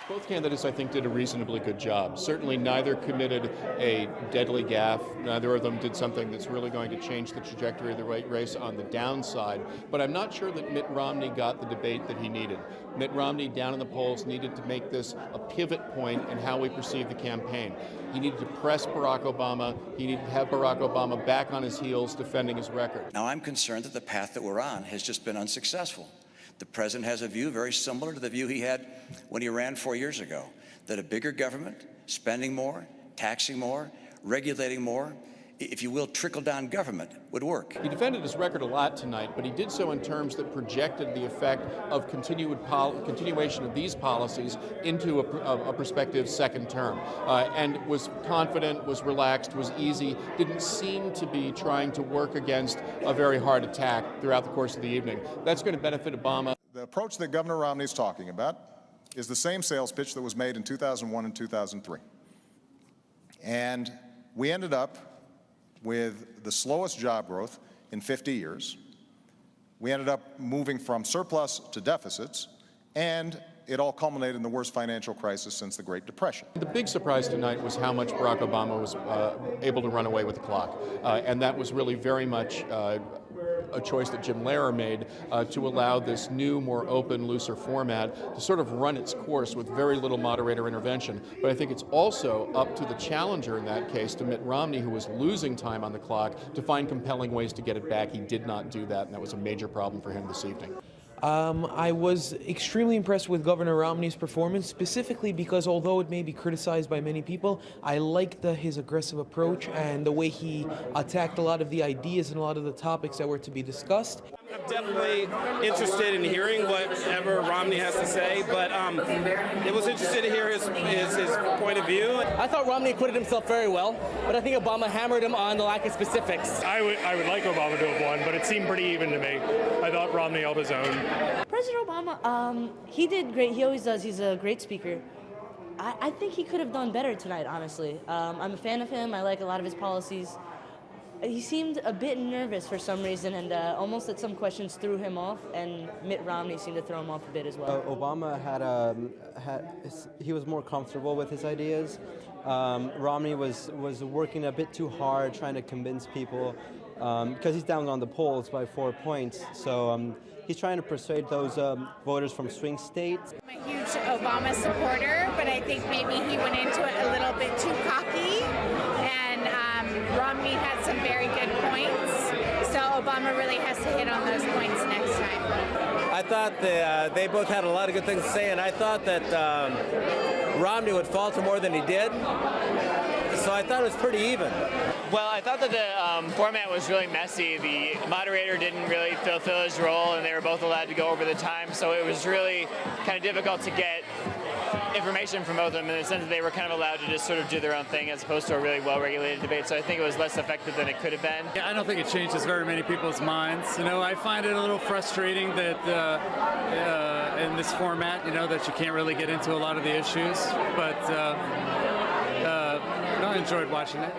Both candidates, I think, did a reasonably good job. Certainly, neither committed a deadly gaffe. Neither of them did something that's really going to change the trajectory of the race on the downside. But I'm not sure that Mitt Romney got the debate that he needed. Mitt Romney, down in the polls, needed to make this a pivot point in how we perceive the campaign. He needed to press Barack Obama. He needed to have Barack Obama back on his heels defending his record. Now, I'm concerned that the path that we're on has just been unsuccessful. The president has a view very similar to the view he had when he ran 4 years ago, that a bigger government, spending more, taxing more, regulating more, if you will, trickle-down government would work. He defended his record a lot tonight, but he did so in terms that projected the effect of continuation of these policies into a prospective second term, and was confident, was relaxed, was easy, didn't seem to be trying to work against a very hard attack throughout the course of the evening. That's going to benefit Obama. The approach that Governor Romney is talking about is the same sales pitch that was made in 2001 and 2003. And we ended up with the slowest job growth in 50 years. We ended up moving from surplus to deficits, and it all culminated in the worst financial crisis since the Great Depression. The big surprise tonight was how much Barack Obama was able to run away with the clock, and that was really very much a choice that Jim Lehrer made to allow this new, more open, looser format to sort of run its course with very little moderator intervention. But I think it's also up to the challenger in that case, to Mitt Romney, who was losing time on the clock, to find compelling ways to get it back. He did not do that, and that was a major problem for him this evening. I was extremely impressed with Governor Romney's performance, specifically because although it may be criticized by many people, I liked his aggressive approach and the way he attacked a lot of the ideas and a lot of the topics that were to be discussed. I'm definitely interested in hearing whatever Romney has to say, but it was interesting to hear his point of view. I thought Romney acquitted himself very well, but I think Obama hammered him on the lack of specifics. I would like Obama to have won, but it seemed pretty even to me. I thought Romney held his own. President Obama, he did great. He always does. He's a great speaker. I think he could have done better tonight, honestly. I'm a fan of him. I like a lot of his policies. He seemed a bit nervous for some reason, and almost that some questions threw him off, and Mitt Romney seemed to throw him off a bit as well. Obama he was more comfortable with his ideas. Romney was working a bit too hard, trying to convince people, because he's down on the polls by 4 points. So he's trying to persuade those voters from swing states. I'm a huge Obama supporter, but I think maybe he went into it a little bit too cocky, and Romney had some very good points, so Obama really has to hit on those points next time. I thought they both had a lot of good things to say, and I thought that Romney would falter more than he did, so I thought it was pretty even. Well, I thought that the format was really messy. The moderator didn't really fulfill his role, and they were both allowed to go over the time, so it was really kind of difficult to get information from both of them in the sense that they were kind of allowed to just sort of do their own thing as opposed to a really well-regulated debate. So I think it was less effective than it could have been. Yeah, I don't think it changes very many people's minds. You know, I find it a little frustrating that in this format, you know, that you can't really get into a lot of the issues. But I enjoyed watching it.